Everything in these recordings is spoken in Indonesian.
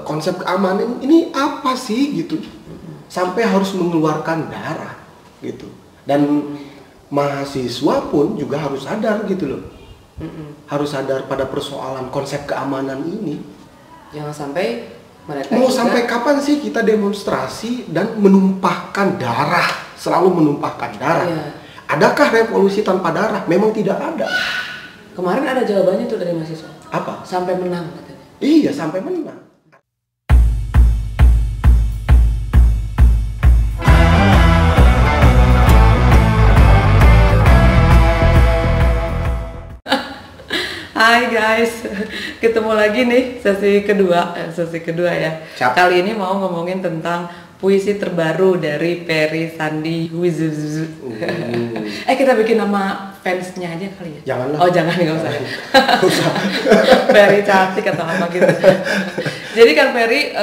konsep keamanan ini apa sih gitu, sampai harus mengeluarkan darah gitu. Dan mahasiswa pun juga harus sadar gitu loh, harus sadar pada persoalan konsep keamanan ini. Jangan sampai mereka mau sampai kapan sih kita demonstrasi dan menumpahkan darah, selalu menumpahkan darah? Iya. Adakah revolusi tanpa darah? Memang tidak ada. Kemarin ada jawabannya tuh dari mahasiswa. Apa? Sampai menang katanya. Iya, sampai menang. Hai guys, ketemu lagi nih sesi kedua ya. Siap. Kali ini mau ngomongin tentang puisi terbaru dari Ferry Sandi Wizuzu. Kita bikin nama fansnya aja kali ya. Janganlah. Oh jangan, nggak usah. Nggak usah. Ferry cantik atau apa gitu. Jadi kan Ferry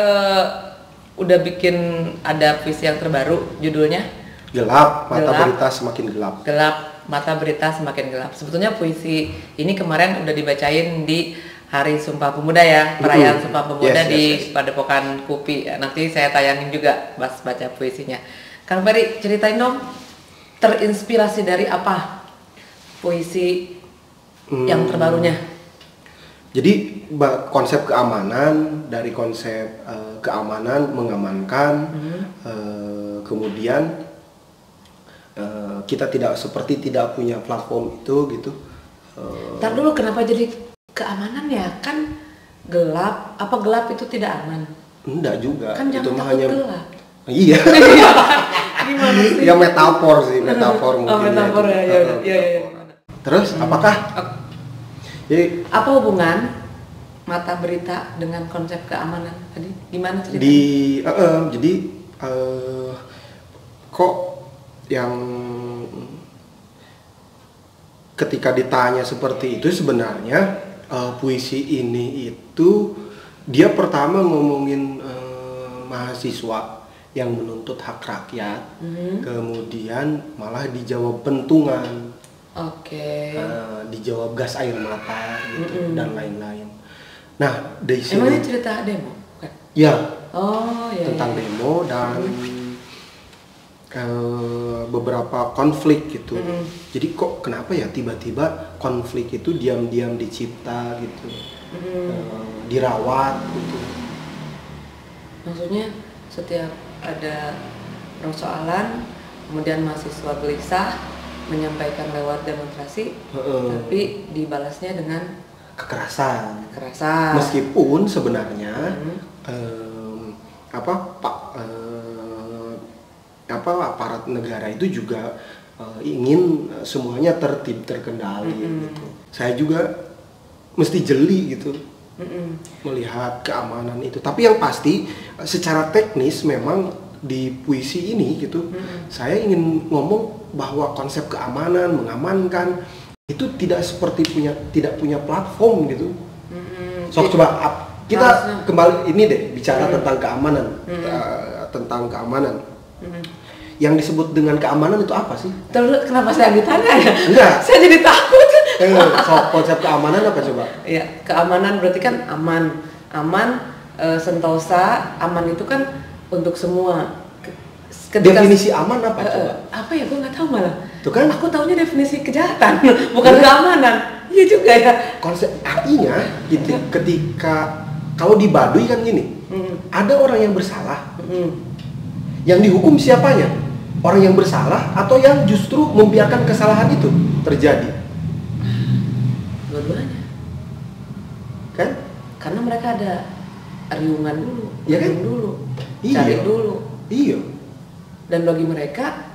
udah bikin ada puisi yang terbaru, judulnya Gelap, mata Gelap. berita semakin gelap. Gelap, mata berita semakin gelap. Sebetulnya puisi ini kemarin udah dibacain di Hari Sumpah Pemuda ya, perayaan Sumpah Pemuda Yes, di yes. Padepokan Kupi. Nanti saya tayangin juga pas baca puisinya. Kang Ferry, ceritain dong, terinspirasi dari apa puisi yang terbarunya? Jadi konsep keamanan, dari konsep keamanan mengamankan, kemudian kita tidak punya platform itu gitu. Ntar dulu, kenapa jadi keamanan ya? Kan gelap, apa gelap itu tidak aman? Enggak juga. Kan jangan itu mah takut hanya gelap. Iya. Gimana sih? Ya metafor sih, metafor mungkin. Oh metafor ya, ya. Terus apakah? Jadi Apa hubungan mata berita dengan konsep keamanan tadi? Gimana ceritanya? jadi kok yang ketika ditanya seperti itu sebenarnya puisi ini itu dia pertama ngomongin mahasiswa yang menuntut hak rakyat, kemudian malah dijawab pentungan. Oke. Dijawab gas air mata gitu, dan lain-lain. Nah, di sini Emangnya cerita demo? Bukan? ya Oh ya. tentang demo dan beberapa konflik gitu. Jadi kok kenapa ya tiba-tiba konflik itu diam-diam dicipta gitu, dirawat gitu. Maksudnya setiap ada persoalan, kemudian mahasiswa gelisah menyampaikan lewat demonstrasi, tapi dibalasnya dengan Kekerasan. kekerasan. Meskipun sebenarnya aparat negara itu juga ingin semuanya tertib, terkendali gitu. Saya juga mesti jeli gitu melihat keamanan itu. Tapi yang pasti secara teknis memang di puisi ini gitu, saya ingin ngomong bahwa konsep keamanan, mengamankan itu tidak punya platform gitu. So coba kita kembali ini deh bicara tentang keamanan, Yang disebut dengan keamanan itu apa sih? Terus kenapa saya ditanya ya? Enggak. Saya jadi takut. So konsep keamanan apa coba? Ya, keamanan berarti kan aman, sentosa, aman itu kan untuk semua. Definisi aman apa coba? Apa ya, gue nggak tahu malah. Tuh kan? Aku taunya definisi kejahatan, bukan keamanan. Iya juga ya. Konsep artinya ketika kalau di Baduy kan gini, ada orang yang bersalah, yang dihukum siapanya? Orang yang bersalah atau yang justru membiarkan kesalahan itu terjadi? Dua-duanya. Kan? Karena mereka ada riungan dulu, Ya kan? dulu, Iya. cari dulu. Iya. Dan bagi mereka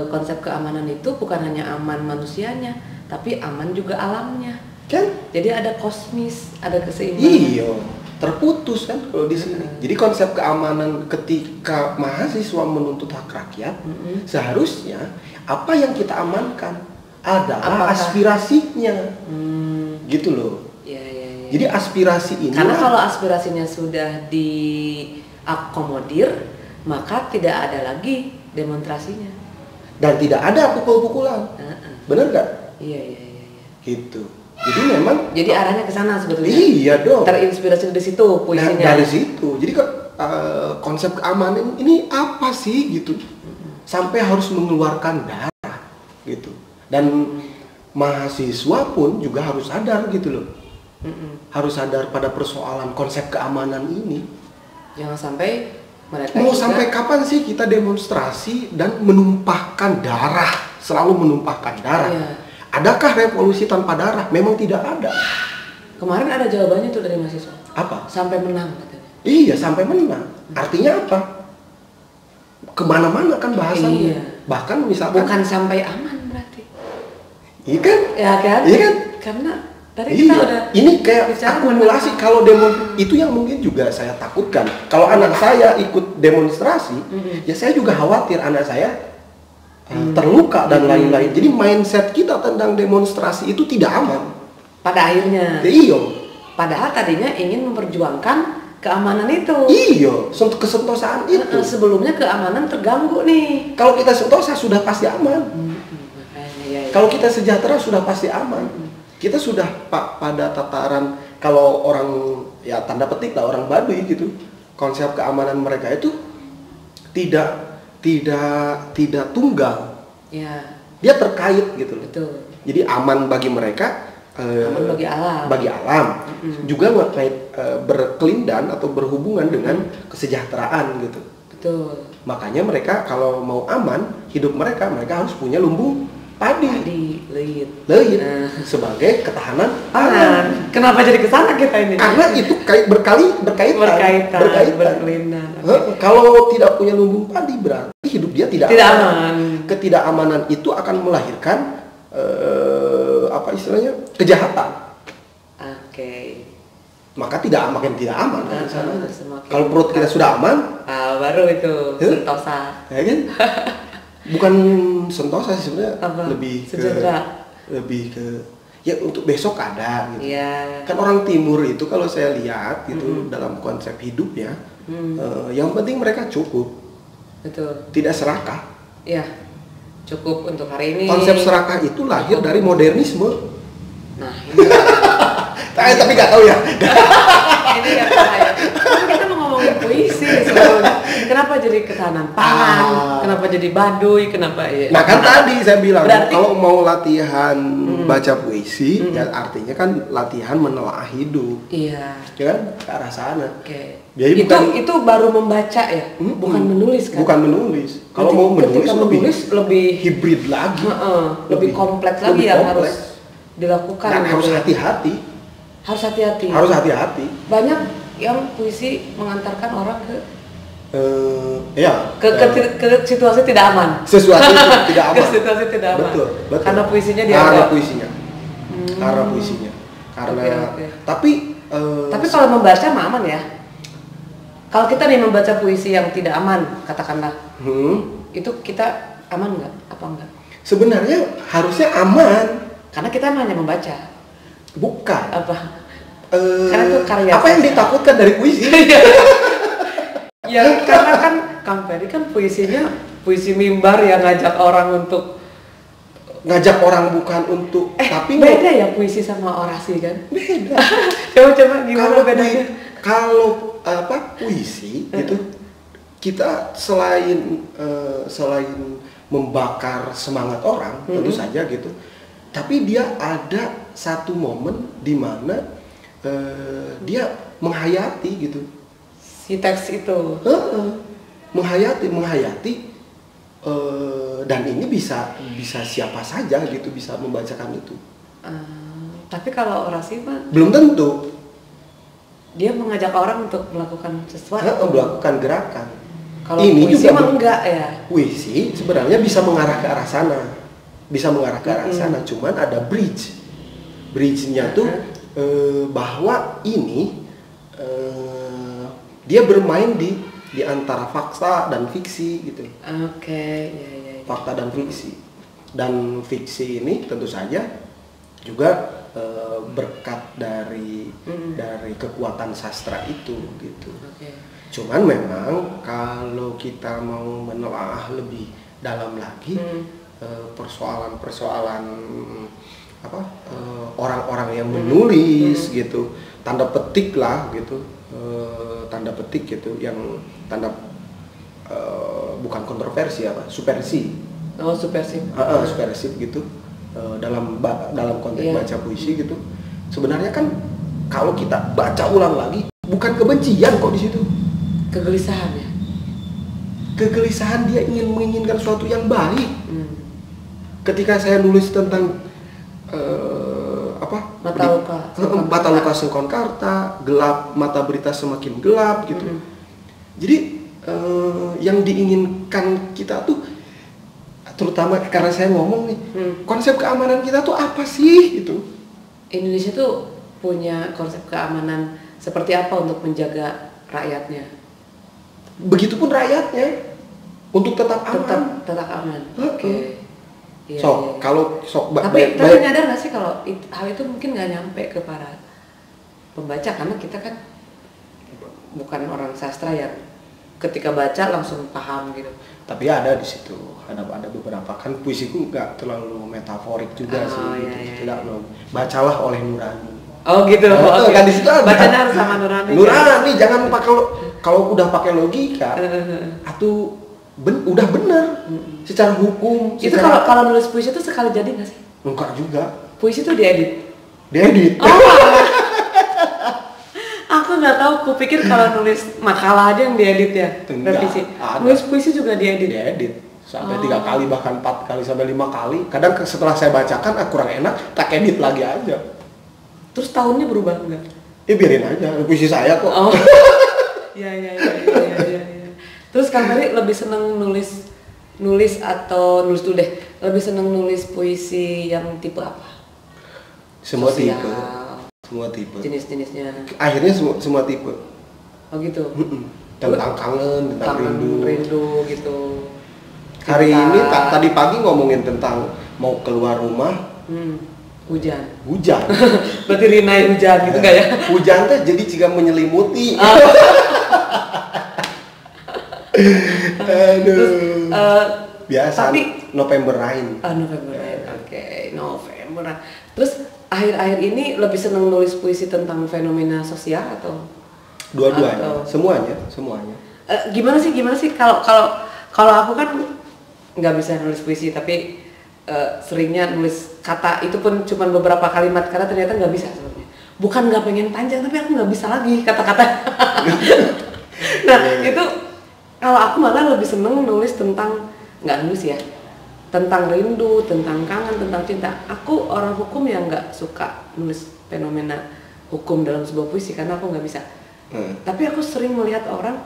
konsep keamanan itu bukan hanya aman manusianya, tapi aman juga alamnya. Kan? Jadi ada kosmis, ada keseimbangan. Iya. Terputus kan kalau di sini. Jadi konsep keamanan ketika mahasiswa menuntut hak rakyat, seharusnya apa yang kita amankan adalah Apakah? aspirasinya. Gitu loh. Ya. Jadi aspirasi ini Karena kalau aspirasinya sudah diakomodir, maka tidak ada lagi demonstrasinya. dan tidak ada pukul-pukulan. Bener nggak? Iya. Gitu. Jadi memang arahnya ke sana sebetulnya. Iya dong. Terinspirasi dari situ puisinya. Dari situ. Jadi konsep keamanan ini apa sih gitu? Sampai harus mengeluarkan darah gitu. Dan mahasiswa pun juga harus sadar gitu loh. Harus sadar pada persoalan konsep keamanan ini. Jangan sampai mereka mau sampai kapan sih kita demonstrasi dan menumpahkan darah, selalu menumpahkan darah? Iya. Adakah revolusi tanpa darah? Memang tidak ada. Kemarin ada jawabannya tuh dari mahasiswa. Apa? Sampai menang katanya. Iya, sampai menang. Artinya apa? Kemana-mana kan bahasannya. Iya. Bahkan misalkan bukan sampai aman berarti. Iya kan? Ya kan? Iya kan? Karena tadi kita udah ini kayak akumulasi. Kalau demo itu yang mungkin juga saya takutkan. Kalau anak saya ikut demonstrasi, ya saya juga khawatir anak saya terluka dan lain-lain. Jadi mindset kita tentang demonstrasi itu tidak aman. Pada akhirnya. Iya. Padahal tadinya ingin memperjuangkan keamanan itu. Iya, kesentosaan itu. Sebelumnya keamanan terganggu nih. Kalau kita sentosa sudah pasti aman. Kalau kita sejahtera sudah pasti aman. Kita sudah pada tataran, kalau orang ya tanda petik lah orang Baduy gitu, konsep keamanan mereka itu tidak tunggal. Ya. Dia terkait gitu loh. Betul. Jadi aman bagi mereka, aman bagi alam. Bagi alam. Juga berkelindan atau berhubungan dengan kesejahteraan gitu. Betul. Makanya mereka kalau mau aman hidup mereka harus punya lumbung padi, leit sebagai ketahanan pangan. Kenapa jadi kesana kita ini? Karena itu berkaitan. Berkelindan. Kalau tidak punya lumbung padi berarti hidup dia tidak aman. Ketidakamanan itu akan melahirkan kejahatan. Oke. Maka makin tidak aman kan sana. Kalau perut kita sudah aman, baru itu sentosa. Ya kan? Bukan sentosa sih sebenarnya, lebih ke ya untuk besok ada gitu. Yeah. Kan orang timur itu kalau saya lihat gitu dalam konsep hidupnya, yang penting mereka cukup. Betul. Tidak serakah. Iya. Cukup untuk hari ini. Konsep serakah itu lahir dari modernisme. Nah, ini tapi nggak tahu ya. Ini yang bahaya. Kan kita mau ngomongin puisi sebelumnya. Kenapa jadi ketahanan pangan? Kenapa jadi Baduy? Kenapa ya? Nah kan tadi saya bilang kalau mau latihan baca puisi, ya artinya kan latihan menelaah hidup. Iya. Ya kan ke arah sana. Oke. Jadi itu baru membaca ya, bukan menulis kan? Bukan menulis. Kalau mau menulis lebih hibrid lagi, lebih kompleks lagi yang harus dilakukan. Dan harus hati-hati. Harus hati-hati. Harus hati-hati. Banyak yang puisi mengantarkan orang ke ke situasi tidak aman. Sesuatu tidak aman. Ke situasi tidak aman. Betul. Karena puisinya Karena puisinya. Okay. Tapi kalau membaca mah aman ya. Kalau kita nih membaca puisi yang tidak aman, katakanlah, itu kita aman nggak? Apa enggak? Sebenarnya harusnya aman. Karena kita hanya membaca. Bukan. Apa? Karena itu karya. Apa yang ditakutkan dari puisi? Ya karena kan Kang Ferry kan puisinya puisi mimbar yang ngajak orang bukan untuk tapi beda ya puisi sama orasi kan? Beda. coba gimana bedanya? Kalau puisi gitu kita selain membakar semangat orang tentu saja gitu, tapi dia ada satu momen di mana dia menghayati gitu si teks itu. menghayati dan ini bisa siapa saja gitu bisa membacakan itu. Tapi kalau orasi mah belum tentu. Dia mengajak orang untuk melakukan sesuatu, melakukan gerakan. Kalau ini puisi juga enggak ya. Puisi sebenarnya bisa mengarah ke arah sana. Cuman ada bridge-nya tuh bahwa ini dia bermain di antara fakta dan fiksi gitu. Oke. Ya. Fakta dan fiksi. Dan fiksi ini tentu saja juga berkat dari kekuatan sastra itu gitu. Okay. Cuman memang kalau kita mau menelaah lebih dalam lagi persoalan orang-orang yang menulis gitu, tanda petik lah gitu, tanda petik gitu, yang tanda bukan kontroversi subversi. Oh, subversif. Subversif gitu, dalam konteks Iya. baca puisi gitu. Sebenarnya kan kalau kita baca ulang lagi, bukan kebencian kok di situ. Kegelisahan ya. Kegelisahan, dia menginginkan sesuatu yang baik. Ketika saya nulis tentang mata luka Sengkonkarta, gelap mata berita semakin gelap gitu. Jadi yang diinginkan kita tuh, terutama karena saya ngomong nih, konsep keamanan kita tuh apa sih gitu. Indonesia tuh punya konsep keamanan seperti apa untuk menjaga rakyatnya? Begitupun rakyatnya untuk tetap aman. Tetap aman. Oke. Iya, Iya. Kalau tapi nyadar nggak sih kalau hal itu mungkin nggak nyampe ke para pembaca, karena kita kan bukan orang sastra yang ketika baca langsung paham gitu. Tapi ada di situ, ada beberapa, kan puisiku nggak terlalu metaforik juga sih. Gitu. Tidak, bacalah oleh nurani. Oh gitu. Okay. Kan di situ ada. Bacanya harus sama nurani. Nurani, jangan pakai kalau udah pakai logika, atau udah benar secara hukum. Itu kalau nulis puisi itu sekali jadi nggak sih? Enggak juga. Puisi itu diedit. Oh. Aku nggak tahu. Kupikir kalau nulis makalah aja yang diedit ya. Revisi. Nulis puisi juga diedit. Diedit. Sampai 3 kali, bahkan 4 kali sampai 5 kali. Kadang setelah saya bacakan kurang enak, tak edit lagi aja. Terus tahunnya berubah enggak? Ya biarin aja, puisi saya kok. Oh. Iya. Terus Kang Ferry lebih seneng nulis atau nulis dulu deh. Lebih seneng nulis puisi yang tipe apa? Semua Sosial, tipe. Semua tipe. Jenis-jenisnya. Akhirnya semua tipe. Oh gitu. Tentang kangen, tentang rindu gitu. Hari ini tadi pagi ngomongin tentang mau keluar rumah. Hujan. Berarti rinai hujan gitu nggak ya? Hujan teh jadi jika menyelimuti. Aduh. Terus, biasa. Tapi November Rain. November Rain. Oke, November Rain. Terus akhir-akhir ini lebih senang nulis puisi tentang fenomena sosial atau? Dua-duanya. Semuanya. Gimana sih kalau aku kan nggak bisa nulis puisi, tapi seringnya nulis kata itu pun cuma beberapa kalimat karena ternyata nggak bisa sebenarnya. Bukan nggak pengen panjang, tapi aku nggak bisa lagi kata-kata. Nah itu kalau aku malah lebih seneng nulis tentang, nggak nulis ya, tentang rindu, tentang kangen, tentang cinta. Aku orang hukum yang nggak suka nulis fenomena hukum dalam sebuah puisi karena aku nggak bisa. Tapi aku sering melihat orang,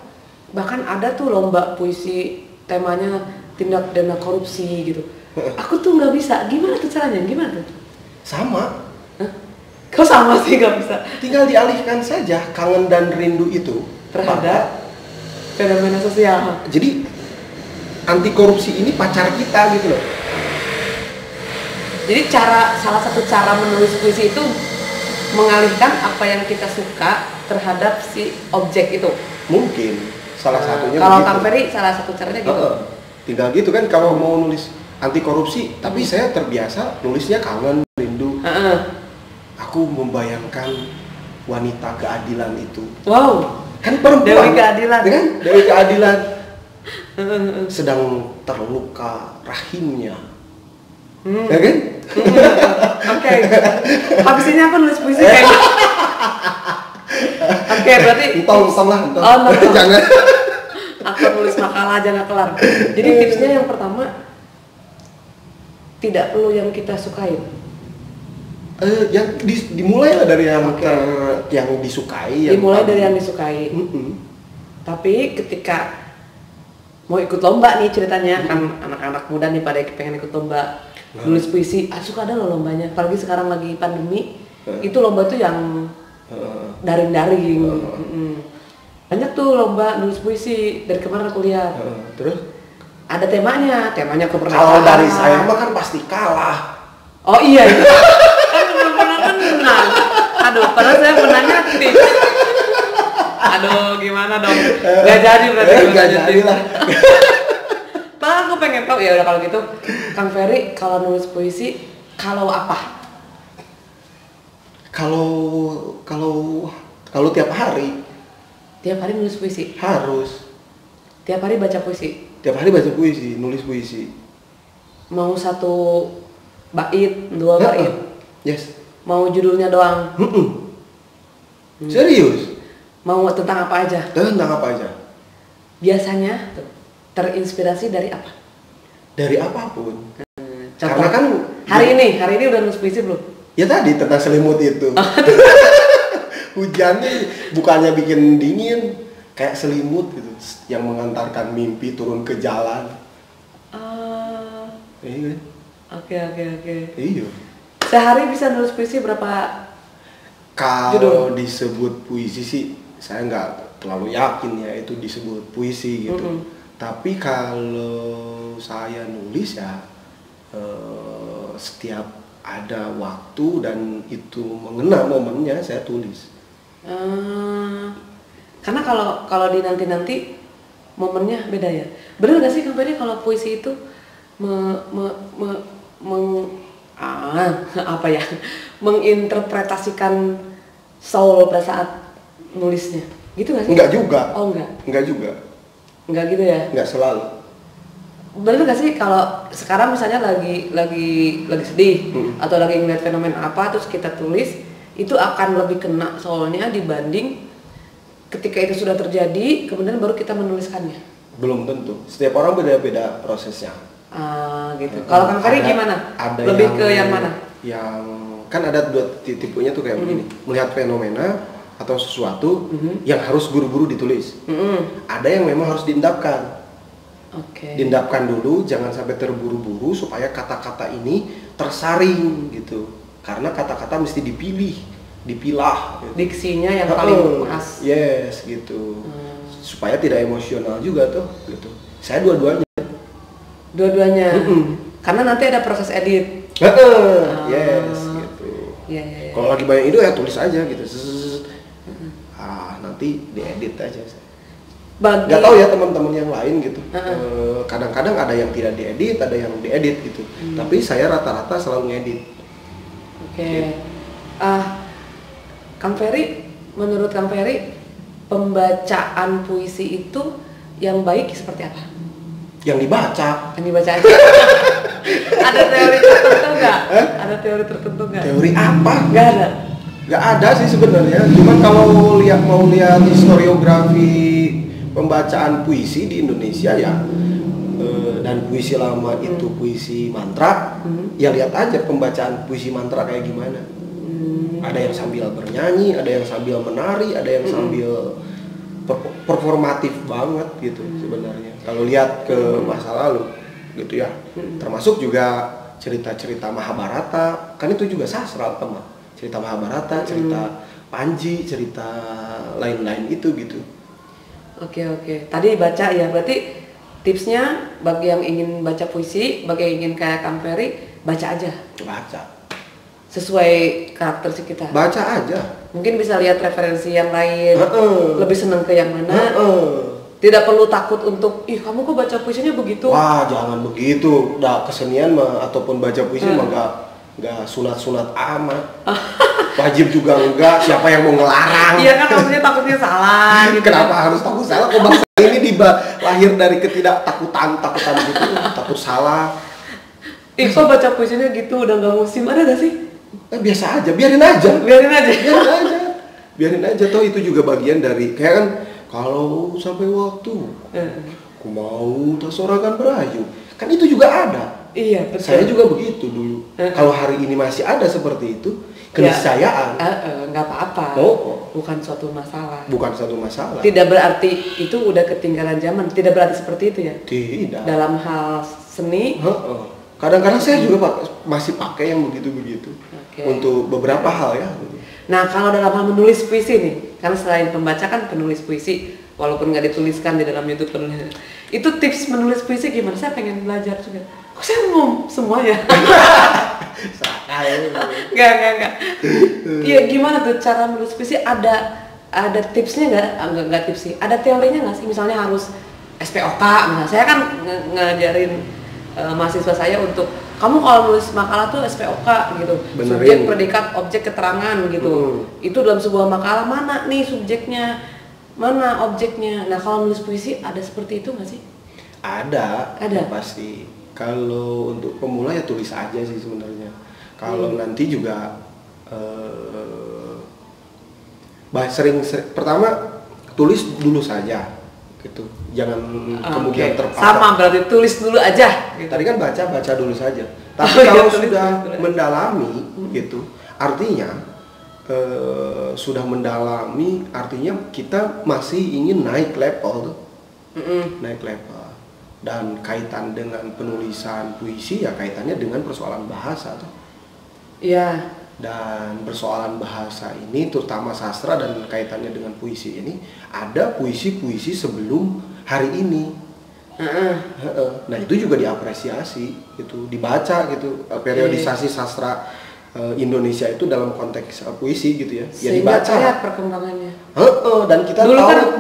bahkan ada tuh lomba puisi temanya tindak pidana korupsi gitu. Aku tuh nggak bisa. Gimana tuh caranya? Gimana tuh? Sama. Kok sama sih nggak bisa? Tinggal dialihkan saja kangen dan rindu itu terhadap fenomena sosial. Jadi anti korupsi ini pacar kita gitu loh. Jadi salah satu cara menulis puisi itu mengalihkan apa yang kita suka terhadap si objek itu. Mungkin salah satunya. Kalau Kang Ferry salah satu caranya gitu. Tinggal gitu kan kalau mau nulis anti korupsi, tapi saya terbiasa nulisnya kangen, rindu. Aku membayangkan wanita keadilan itu. Wow. Kan perempuan. Dewi keadilan. Kan? Dewi keadilan. Sedang terluka rahimnya. Ya kan? Oke. Habis ini aku nulis puisi kayak gitu. Oke, berarti entong lah. Jangan. Aku nulis makalah aja nggak kelar. Jadi tipsnya yang pertama, tidak perlu yang kita sukain. Yang dimulai lah dari yang disukai. Dimulai dari yang disukai. Tapi ketika mau ikut lomba nih ceritanya, kan anak-anak muda nih pada pengen ikut lomba nulis puisi, suka ada loh lombanya. Apalagi sekarang lagi pandemi, itu lomba tuh yang daring-daring. Banyak tuh lomba nulis puisi dari kemarin aku lihat. Terus? Ada temanya kepercayaan. Kalau dari saya mah kan pasti kalah. Oh iya. Kan belum pernah menang. Aduh, padahal saya menangnya tips. Aduh, gimana dong? Gak jadi berarti. Gak jadi lah. Padahal aku pengen tahu, ya udah kalau gitu, Kang Ferry kalau nulis puisi, kalau apa? Kalau kalau kalau tiap hari Tiap hari nulis puisi? harus. Tiap hari baca puisi? Tiap hari baca puisi, nulis puisi. Mau 1 bait, 2 bait? Yes. Mau judulnya doang? Serius? Mau tentang apa aja? Tentang apa aja? Biasanya tuh, terinspirasi dari apa? Dari apapun. Contoh, Karena kan hari ini udah nulis puisi belum? ya tadi tentang selimut itu. Hujannya bukannya bikin dingin, kayak selimut gitu yang mengantarkan mimpi turun ke jalan. Iya. Oke. Iya. Sehari bisa nulis puisi berapa? Kalau disebut puisi sih saya nggak terlalu yakin ya itu disebut puisi gitu. Tapi kalau saya nulis ya setiap ada waktu dan itu mengena momennya saya tulis. Karena kalau di nanti momennya beda ya. Bener nggak sih Kang Ferry kalau puisi itu menginterpretasikan soul pada saat nulisnya, gitu nggak sih? Enggak juga. Oh enggak. Enggak juga. Enggak gitu ya? Enggak selalu. Bener nggak sih kalau sekarang misalnya lagi sedih atau lagi ngeliat fenomena apa terus kita tulis itu akan lebih kena soalnya dibanding ketika itu sudah terjadi kemudian baru kita menuliskannya. Belum tentu. Setiap orang beda-beda prosesnya. Gitu. Kalau Kang Ferry gimana? Ada lebih yang, ke yang mana? Yang kan ada 2 tipenya tuh kayak begini. Melihat fenomena atau sesuatu yang harus buru-buru ditulis. Ada yang memang harus diendapkan. Diendapkan dulu, jangan sampai terburu-buru supaya kata-kata ini tersaring gitu. Karena kata-kata mesti dipilah. Gitu. Diksinya yang paling pas. Yes, gitu. Supaya tidak emosional juga tuh, gitu. Saya dua-duanya. Dua-duanya. Karena nanti ada proses edit. Yes, gitu. Iya. Kalau lagi banyak ide ya tulis aja gitu. Nanti diedit aja. Gak tahu ya teman-teman yang lain gitu. Kadang-kadang ada yang tidak diedit, ada yang diedit gitu. Tapi saya rata-rata selalu ngedit. Oke. Kang Ferry, menurut Kang Ferry, pembacaan puisi itu yang baik seperti apa? Yang dibaca. Yang dibaca aja. Ada teori tertentu nggak? Ada teori tertentu nggak? Teori apa? Nggak ada. Nggak ada sih sebenarnya. Cuman kalau mau lihat historiografi pembacaan puisi di Indonesia ya, dan puisi lama itu puisi mantra, ya lihat aja pembacaan puisi mantra kayak gimana. Ada yang sambil bernyanyi, ada yang sambil menari, ada yang sambil performatif banget gitu sebenarnya. Kalau lihat ke masa lalu gitu ya. Termasuk juga cerita-cerita Mahabharata, kan itu juga sastra teman. Cerita Mahabharata, cerita Panji, cerita lain-lain itu gitu. Oke. Tadi baca ya, berarti tipsnya bagi yang ingin baca puisi, bagi yang ingin kayak Kang Ferry, baca aja. Baca. Sesuai karakteristik kita. Baca aja. Mungkin bisa lihat referensi yang lain, lebih seneng ke yang mana. Tidak perlu takut untuk, kamu kok baca puisinya begitu? Wah, jangan begitu. Kesenian mah ataupun baca puisi mah nggak sunat-sunat amat. Wajib juga enggak, siapa yang mau ngelarang? Iya kan maksudnya takutnya salah gitu. Kenapa harus takut salah? Kok bangsa ini lahir dari ketidaktakutan gitu, takut salah. Kok baca puisinya gitu, udah nggak musim, ada gak sih? Biasa aja, biarin aja. Biarin aja, toh itu juga bagian dari, kayak kan, kalau sampai waktu, aku mau tersorakan berayu, kan itu juga ada. Iya, betul. Saya juga begitu dulu. Kalau hari ini masih ada seperti itu, keniscayaan. Nggak apa-apa. Bukan suatu masalah. Bukan suatu masalah. Tidak berarti itu udah ketinggalan zaman. Tidak berarti seperti itu ya. Tidak. Dalam hal seni. Kadang-kadang saya juga masih pakai yang begitu-begitu. Untuk beberapa hal ya. Nah, kalau dalam hal menulis puisi nih, karena selain pembaca kan penulis puisi, walaupun nggak dituliskan di dalam YouTube penulis. Itu tips menulis puisi gimana? Saya pengen belajar juga. Kok saya mau semuanya? Enggak. Iya, gimana tuh cara menulis puisi? Ada tipsnya nggak tips sih? Ada teorinya nggak sih? Misalnya harus SPOK. Nah, saya kan ngajarin mahasiswa saya untuk kamu kalau nulis makalah tuh SPOK gitu, Benerin. subjek, predikat, objek, keterangan gitu. Itu dalam sebuah makalah mana nih subjeknya, mana objeknya. Nah kalau nulis puisi ada seperti itu nggak sih? Ada pasti. Kalau untuk pemula ya tulis aja sih sebenarnya. Kalau nanti juga pertama tulis dulu saja gitu, jangan kemudian terpaku. Sama berarti tulis dulu aja gitu. Tadi kan baca dulu saja, tapi kalau sudah mendalami gitu, artinya sudah mendalami artinya kita masih ingin naik level tuh. Naik level. Dan kaitan dengan penulisan puisi ya kaitannya dengan persoalan bahasa tuh. Iya. Dan persoalan bahasa ini terutama sastra dan kaitannya dengan puisi ini, ada puisi-puisi sebelum hari ini. Nah itu juga diapresiasi gitu, dibaca gitu, periodisasi sastra Indonesia itu dalam konteks puisi gitu ya. Ya sehingga dibaca. terlihat perkembangannya. Dan kita dulu tahu kan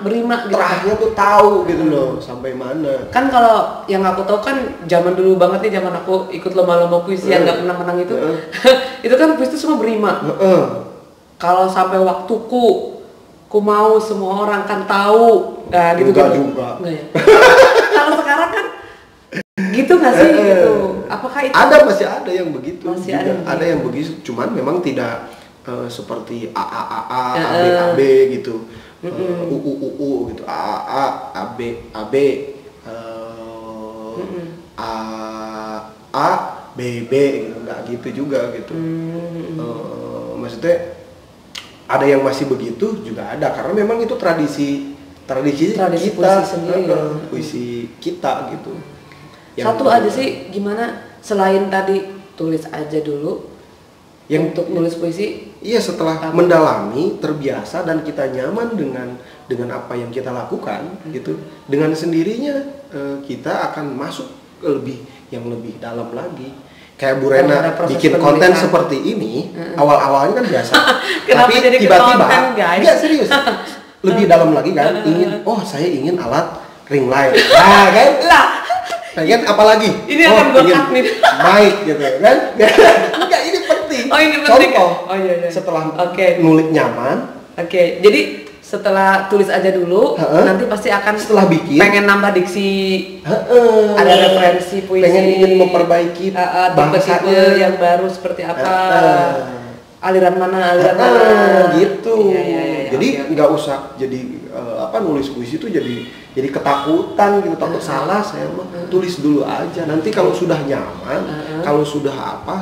berima gitu. terahnya tuh tahu gitu loh sampai mana. Kan kalau yang aku tahu kan zaman dulu banget nih, zaman aku ikut lomba-lomba puisi yang nggak pernah menang itu. Itu kan puisi itu semua berima. Kalau sampai waktuku, ku mau semua orang kan tahu. Nah gitu Enggak juga. Enggak ya. Kalau sekarang kan gitu nggak sih gitu? Apakah itu? Masih ada yang begitu. Masih juga. Ada yang begitu, cuman memang tidak seperti AB gitu, UU gitu, AB, BB gitu, nggak gitu juga gitu. Maksudnya ada yang masih begitu juga ada, karena memang itu tradisi kita, puisi sendiri, puisi kita gitu. Satu aja sih, gimana selain tadi tulis aja dulu yang untuk nulis puisi? Iya, setelah mendalami, terbiasa dan kita nyaman dengan apa yang kita lakukan gitu, dengan sendirinya kita akan masuk ke yang lebih dalam lagi. Kayak Bu Rena bikin konten seperti ini, awal-awalnya kan biasa, tapi tiba-tiba nggak serius, lebih dalam lagi kan, saya ingin alat ring light, nah kan lah. Pengen apa lagi? Ini akan gue cut nih. Mic gitu kan? Enggak, ini penting. Ini penting. Contoh. Iya. Setelah nulis nyaman. Jadi setelah tulis aja dulu, nanti pasti akan setelah bikin pengen nambah diksi. Ada referensi puisi. Pengen ingin memperbaiki bahasanya yang baru seperti apa. Aliran mana gitu. Iya, jadi nggak usah jadi nulis puisi itu jadi ketakutan gitu, takut salah. Saya mah tulis dulu aja, nanti kalau sudah nyaman, kalau sudah apa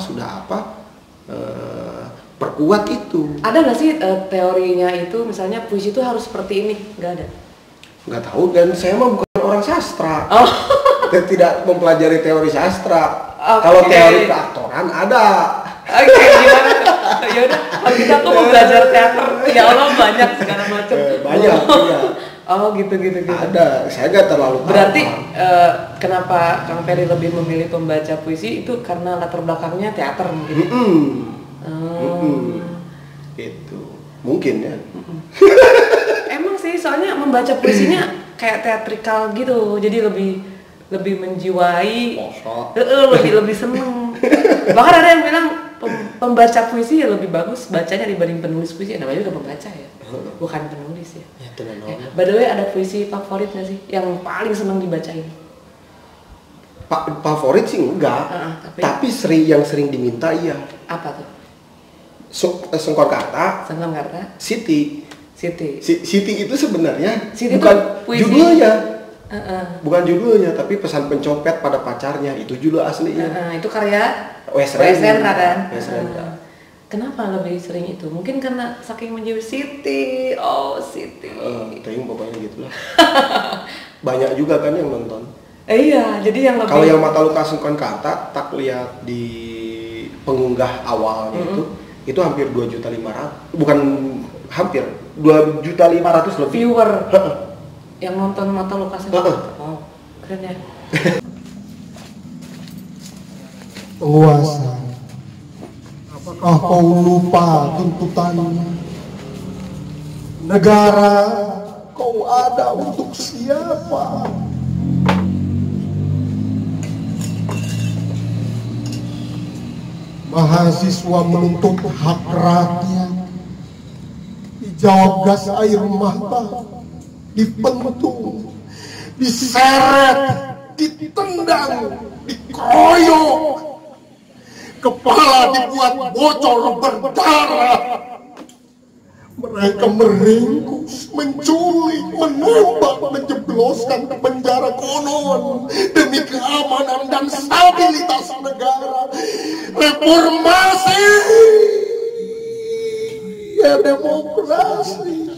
perkuat itu. Ada nggak sih teorinya itu, misalnya puisi itu harus seperti ini? Nggak ada? Nggak tahu, dan saya mah bukan orang sastra. Dan tidak mempelajari teori sastra. Kalau teori keaktoran ada. Gimana? Ya udah, kalau kita tuh mau belajar teater, ya Allah banyak segala macam. Banyak, iya. Gitu. Ada, saya nggak terlalu. Berarti kenapa Kang Ferry lebih memilih pembaca puisi itu karena latar belakangnya teater mungkin? Gitu, mungkin ya. Emang sih, soalnya membaca puisinya kayak teatrikal gitu, jadi lebih menjiwai, lebih seneng. Bahkan ada yang bilang pembaca puisi ya lebih bagus bacanya dibanding penulis puisi. Namanya juga pembaca ya, bukan penulis ya. By the way, ada puisi favorit nggak sih yang paling senang dibacain? Favorit sih enggak, tapi yang sering diminta iya. Apa tuh? Sengkor Karta. Siti itu sebenarnya bukan puisi. Judulnya. Bukan judulnya, tapi pesan pencopet pada pacarnya, itu judul aslinya. Itu karya Wes Rendra kan? Kenapa lebih sering itu? Mungkin karena saking menjiwai Siti. Tapi pokoknya gitulah. Banyak juga kan yang nonton. Iya, jadi yang lebih. Kalau yang Mata Luka Sengkon Kata, tak lihat di pengunggah awalnya itu hampir 2.500.000, bukan hampir 2.500.000 lebih viewer yang nonton Mata Luka Sengkon Kata. Keren ya. Penguasa, apakah kau lupa tuntutanmu? Negara, kau ada untuk siapa? Mahasiswa menuntut hak rakyat. Dijawab gas air mata, dipentung, diseret, ditendang, dikeroyok. Kepala dibuat bocor berdarah. Mereka meringkus, menculik, menembak, menjebloskan ke penjara konon demi keamanan dan stabilitas negara. Reformasi, ya demokrasi.